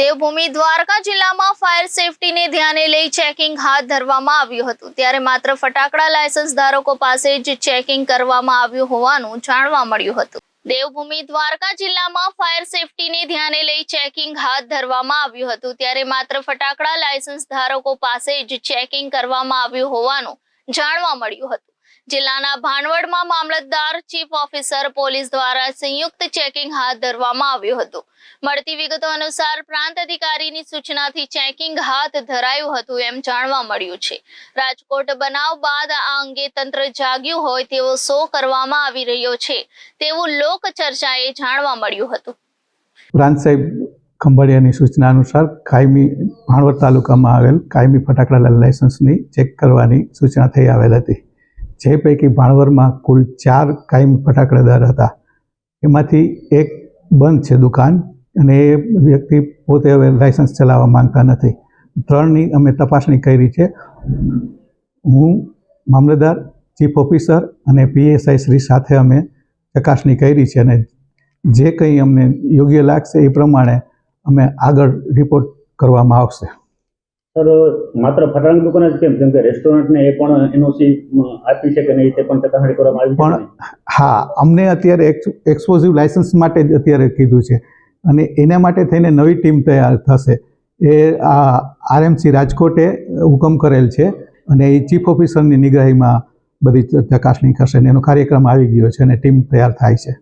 દેવભૂમિ દ્વારકા જિલ્લામાં ફાયર સેફટીને ધ્યાને લઈ ચેકિંગ હાથ ધરવામાં આવ્યું હતું, ત્યારે માત્ર ફટાકડા લાયસન્સ ધારકો પાસે જ ચેકિંગ કરવામાં આવ્યું હોવાનું જાણવા મળ્યું હતું। દેવભૂમિ દ્વારકા જિલ્લામાં ફાયર સેફટીને ધ્યાને લઈ ચેકિંગ હાથ ધરવામાં આવ્યું હતું, ત્યારે માત્ર ફટાકડા લાયસન્સ ધારકો પાસે જ ચેકિંગ કરવામાં આવ્યું હોવાનું જાણવા મળ્યું હતું। જિલ્લાના ભાણવડમાં મામલતદાર, ચીફ ઓફિસર પોલીસ દ્વારા સંયુક્ત ચેકિંગ હાથ ધરવામાં આવ્યું હતું। મળતી વિગતો અનુસાર પ્રાંત અધિકારીની સૂચનાથી ચેકિંગ હાથ ધરાયું હતું એમ જાણવા મળ્યું છે। રાજકોટ બનાવ બાદ આ અંગે તંત્ર જાગ્યું હોય તેવો શો કરવામાં આવી રહ્યો છે તેવું લોક ચર્ચાએ જાણવા મળ્યું હતું। પ્રાંત સાહેબ ખંભાળિયાની સૂચના અનુસાર કાયમી ભાણવડ તાલુકામાં આવેલ કાયમી ફટાકડા લાયસન્સની ચેક કરવાની સૂચના થઈ આવેલ હતી, જે પૈકી ભાણવડમાં કુલ 4 કાયમી ફટાકડાદાર હતા। એમાંથી એક બંધ છે દુકાન, અને એ વ્યક્તિ પોતે હવે લાયસન્સ ચલાવવા માંગતા નથી। 3ની અમે તપાસણી કરી છે। હું મામલતદાર, ચીફ ઓફિસર અને PSI શ્રી સાથે અમે ચકાસણી કરી છે, અને જે કંઈ અમને યોગ્ય લાગશે એ પ્રમાણે અમે આગળ રિપોર્ટ કરવામાં આવશે। સર, માત્ર ફટાકડાની દુકાન જ કેમ કે રેસ્ટોરન્ટને એ પણ NOC આપી છે કે નહીં તે પણ ચકાસણી કરવામાં આવી પણ હા, અમને અત્યારે એક્સક્લુઝિવ લાયસન્સ માટે જ અત્યારે કીધું છે, અને એના માટે થઈને નવી ટીમ તૈયાર થશે। એ RMC રાજકોટે હુકમ કરેલ છે, અને એ ચીફ ઓફિસરની નિગરાહીમાં બધી ચકાસણી કરશે, અને એનો કાર્યક્રમ આવી ગયો છે અને ટીમ તૈયાર થાય છે।